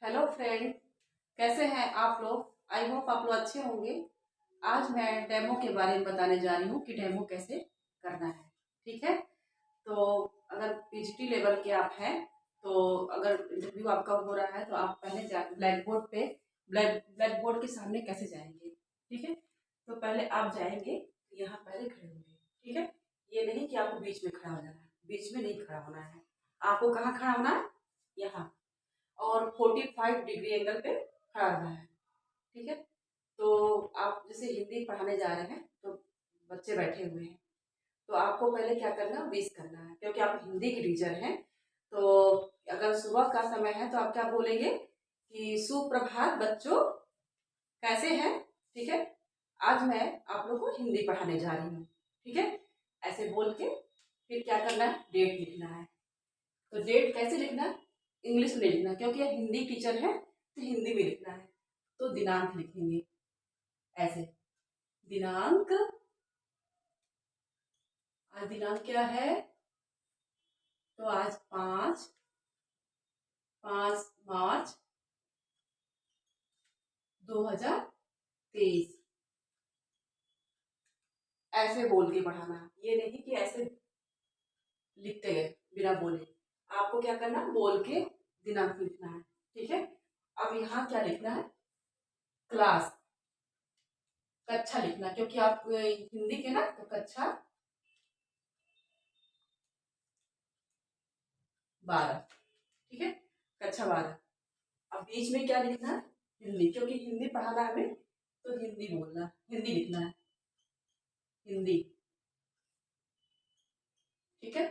Hello friend, कैसे हैं आप लोग। आई होप आप लोग अच्छे होंगे। आज मैं डेमो के बारे में बताने जा रही हूँ कि डेमो कैसे करना है। ठीक है, तो अगर पीजीटी लेवल के आप हैं तो अगर इंटरव्यू आपका हो रहा है तो आप पहले जा ब्लैक बोर्ड पे ब्लैक बोर्ड के सामने कैसे जाएंगे। ठीक है, तो पहले आप जाएंगे यहाँ पहले खड़े होंगे। ठीक है, ये नहीं कि आपको बीच में खड़ा हो जाना है, बीच में नहीं खड़ा होना है। आपको कहाँ खड़ा होना है, यहाँ, और 45 डिग्री एंगल पे खड़ा रहना है। ठीक है, तो आप जैसे हिंदी पढ़ाने जा रहे हैं तो बच्चे बैठे हुए हैं, तो आपको पहले क्या करना है, विश करना है, क्योंकि आप हिंदी के टीचर हैं। तो अगर सुबह का समय है तो आप क्या बोलेंगे कि सुप्रभात बच्चों, कैसे हैं। ठीक है, आज मैं आप लोग को हिंदी पढ़ाने जा रही हूँ। ठीक है, ऐसे बोल के फिर क्या करना है, डेट लिखना है। तो डेट कैसे लिखना है, इंग्लिश में लिखना है, क्योंकि आप हिंदी टीचर है तो हिंदी में लिखना है। तो दिनांक लिखेंगे ऐसे, दिनांक, आज दिनांक क्या है, तो आज 5 मार्च 2023, ऐसे बोल के पढ़ाना है। ये नहीं कि ऐसे लिखते गए बिना बोले। आपको क्या करना है, बोल के दिनांक लिखना है। ठीक है, अब यहाँ क्या लिखना है, क्लास, कक्षा लिखना, क्योंकि आप हिंदी के ना, तो कक्षा 12। ठीक है, कक्षा 12। अब बीच में क्या लिखना है, हिंदी, क्योंकि हिंदी पढ़ाना है हमें, तो हिंदी बोलना, हिंदी लिखना है, हिंदी। ठीक है,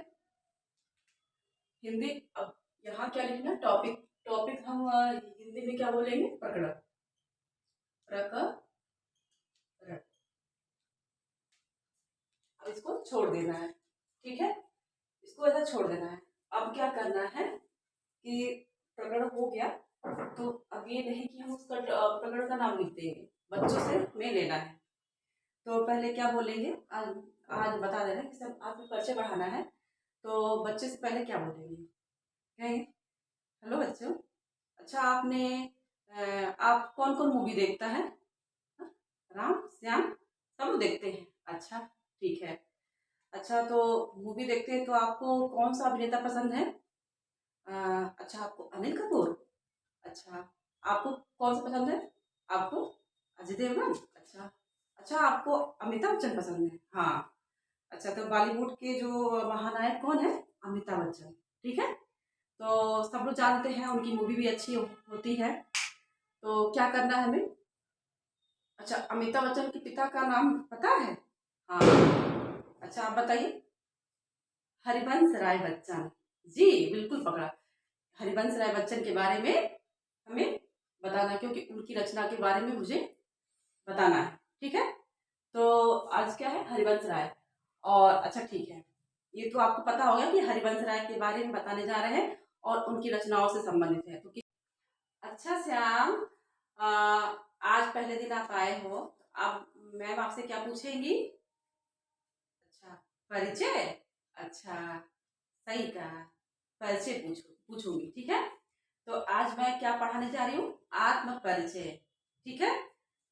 हिंदी। अब यहाँ क्या लिखना, टॉपिक, टॉपिक हम हिंदी में क्या बोलेंगे, प्रकरण, प्रकरण। अब इसको छोड़ देना है। ठीक है, इसको ऐसा छोड़ देना है। अब क्या करना है कि प्रकरण हो गया, तो अब ये नहीं कि हम उसका प्रकरण का नाम लिख देंगे, बच्चों से में लेना है। तो पहले क्या बोलेंगे, आज आज बता दे रहे हैं कि सर आपको परिचय बढ़ाना है, तो बच्चे से पहले क्या बोलेंगे, कहेंगे हेलो बच्चों, अच्छा आपने आप कौन कौन मूवी देखता है। हाँ, राम श्याम सब लोग देखते हैं, अच्छा ठीक है। अच्छा, तो मूवी देखते हैं तो आपको कौन सा अभिनेता पसंद है। अच्छा, आपको अनिल कपूर, अच्छा, आपको कौन सा पसंद है, आपको अजय देवगन, अच्छा, अच्छा आपको अमिताभ बच्चन पसंद है, हाँ, अच्छा, तो बॉलीवुड के जो महानायक कौन है, अमिताभ बच्चन। ठीक है, तो सब लोग जानते हैं उनकी मूवी भी अच्छी होती है। तो क्या करना है हमें, अच्छा, अमिताभ बच्चन के पिता का नाम पता है, हाँ, अच्छा आप बताइए, हरिवंश राय बच्चन। जी, बिल्कुल पकड़ा। हरिवंश राय बच्चन के बारे में हमें बताना, क्योंकि उनकी रचना के बारे में मुझे बताना है। ठीक है, तो आज क्या है, हरिवंश राय। और अच्छा ठीक है, ये तो आपको पता होगा कि हरिवंश राय के बारे में बताने जा रहे हैं और उनकी रचनाओं से संबंधित है। तो अच्छा श्याम, आ, आज पहले दिन आप आए हो, अब मैम आपसे क्या पूछेंगी, अच्छा, परिचय, अच्छा, सही कहा, परिचय पूछूंगी। ठीक है, तो आज मैं क्या पढ़ाने जा रही हूँ, आत्म परिचय। ठीक है,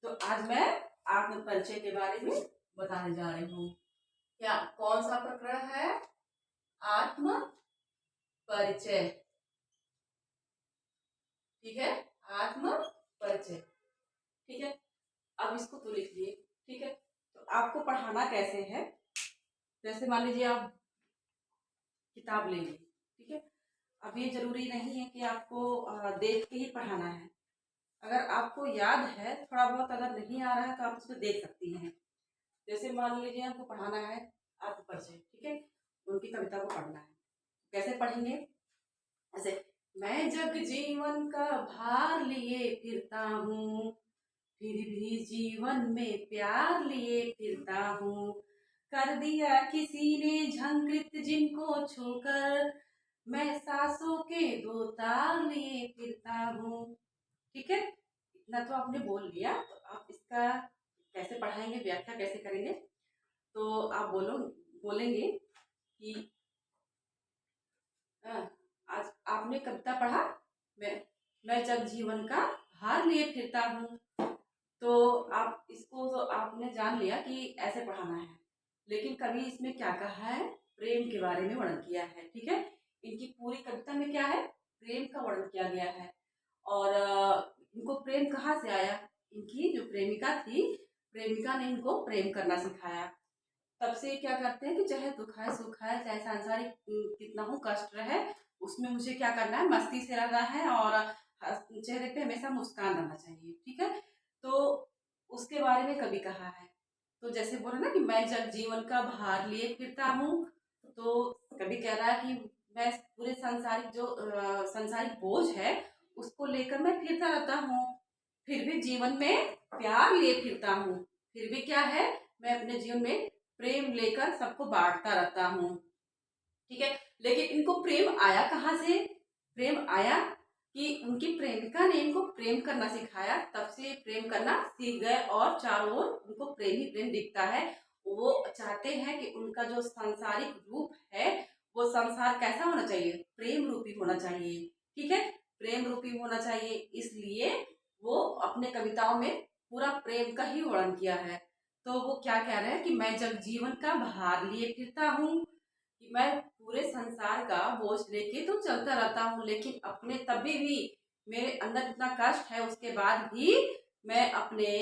तो आज मैं आत्म परिचय के बारे में बताने जा रही हूँ। क्या, कौन सा प्रकरण है, आत्म परिचय। ठीक है, आत्म परिचय। ठीक है, अब इसको तो लिख लिए। ठीक है, तो आपको पढ़ाना कैसे है, जैसे मान लीजिए आप किताब ले ली। ठीक है, अब ये जरूरी नहीं है कि आपको देख के ही पढ़ाना है। अगर आपको याद है थोड़ा बहुत, अगर नहीं आ रहा है तो आप उसको देख सकती हैं। जैसे मान लीजिए हमको पढ़ाना है आत्म परिचय, ठीक है, उनकी कविता को पढ़ना है, कैसे पढ़ेंगे, ऐसे, मैं जग जीवन का भार लिए फिरता हूँ, फिर भी जीवन में प्यार लिए फिरता हूँ, कर दिया किसी ने झंकृत जिनको छूकर, मैं सांसों के दो तार लिए फिरता हूँ। ठीक है, इतना तो आपने बोल लिया, तो आप इसका कैसे पढ़ाएंगे, व्याख्या कैसे करेंगे, तो आप बोलेंगे कि आज आपने कविता पढ़ा, मैं मैं जग जीवन का भार लिए फिरता हूँ। तो आप इसको तो आपने जान लिया कि ऐसे पढ़ाना है, लेकिन कवि इसमें क्या कहा है, प्रेम के बारे में वर्णन किया है। ठीक है, इनकी पूरी कविता में क्या है, प्रेम का वर्णन किया गया है। और इनको प्रेम कहाँ से आया, इनकी जो प्रेमिका थी, प्रेमिका ने इनको प्रेम करना सिखाया। तब से क्या करते हैं कि चाहे दुख है सुख है, चाहे सांसारिक कितना हो कष्ट रहे, उसमें मुझे क्या करना है, मस्ती से रहना है और चेहरे पे हमेशा मुस्कान रहना चाहिए। ठीक है, तो उसके बारे में कभी कहा है। तो जैसे बोला ना कि मैं जग जीवन का भार लिए फिरता हूँ, तो कभी कह रहा है कि मैं पूरे सांसारिक जो सांसारिक बोझ है उसको लेकर मैं फिरता रहता हूँ, फिर भी जीवन में प्यार लिए फिरता हूँ। फिर भी क्या है, मैं अपने जीवन में प्रेम लेकर सबको बांटता रहता हूँ। ठीक है, लेकिन इनको प्रेम आया कहाँ से, प्रेम आया कि उनकी प्रेमिका ने इनको प्रेम करना सिखाया, तब से प्रेम करना सीख गए और चारों ओर उनको प्रेम ही प्रेम दिखता है। वो चाहते हैं कि उनका जो सांसारिक रूप है वो संसार कैसा होना चाहिए, प्रेम रूपी होना चाहिए। ठीक है, प्रेम रूपी होना चाहिए, इसलिए वो अपने कविताओं में पूरा प्रेम का ही वर्णन किया है। तो वो क्या कह रहे हैं कि मैं जब जीवन का भार लिए फिरता हूँ, कि मैं पूरे संसार का बोझ लेके तो चलता रहता हूँ, लेकिन अपने तभी भी मेरे अंदर इतना कष्ट है, उसके बाद भी मैं अपने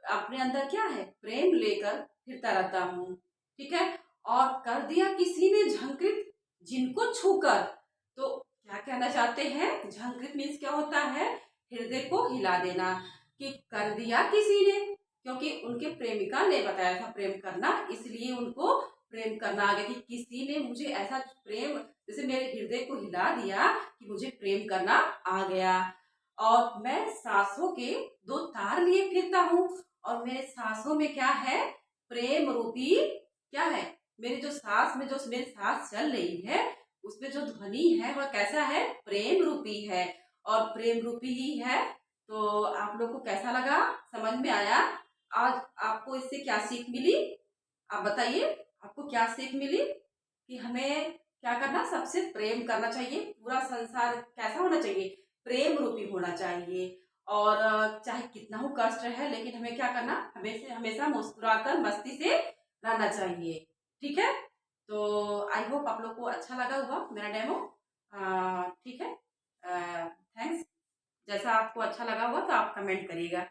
अपने अंदर क्या है, प्रेम लेकर फिरता रहता हूँ। ठीक है, और कर दिया किसी ने झंकृत जिनको छूकर, तो क्या कहना चाहते हैं, झंकृत मीन्स क्या होता है, हृदय को हिला देना, कि कर दिया किसी ने, क्योंकि उनके प्रेमिका ने बताया था प्रेम करना, इसलिए उनको प्रेम करना आ गया कि किसी ने मुझे ऐसा प्रेम, जैसे मेरे हृदय को हिला दिया कि मुझे प्रेम करना आ गया। और मैं सांसों के दो तार लिए फिरता हूँ, और मेरे सांसों में क्या है, प्रेम रूपी क्या है, मेरी जो सांस में जो मेरी सांस चल रही है उसमें जो ध्वनि है वह कैसा है, प्रेम रूपी है, और प्रेम रूपी ही है। तो आप लोग को कैसा लगा, समझ में आया, आज आपको इससे क्या सीख मिली, आप बताइए, आपको क्या सीख मिली कि हमें क्या करना, सबसे प्रेम करना चाहिए, पूरा संसार कैसा होना चाहिए, प्रेम रूपी होना चाहिए। और चाहे कितना हो कष्ट है, लेकिन हमें क्या करना, हमेशा हमेशा मुस्कुराकर मस्ती से रहना चाहिए। ठीक है, तो आई होप आप लोग को अच्छा लगा होगा मेरा डेमो। ठीक है, थैंक्स। जैसा आपको अच्छा लगा होगा तो आप कमेंट करिएगा।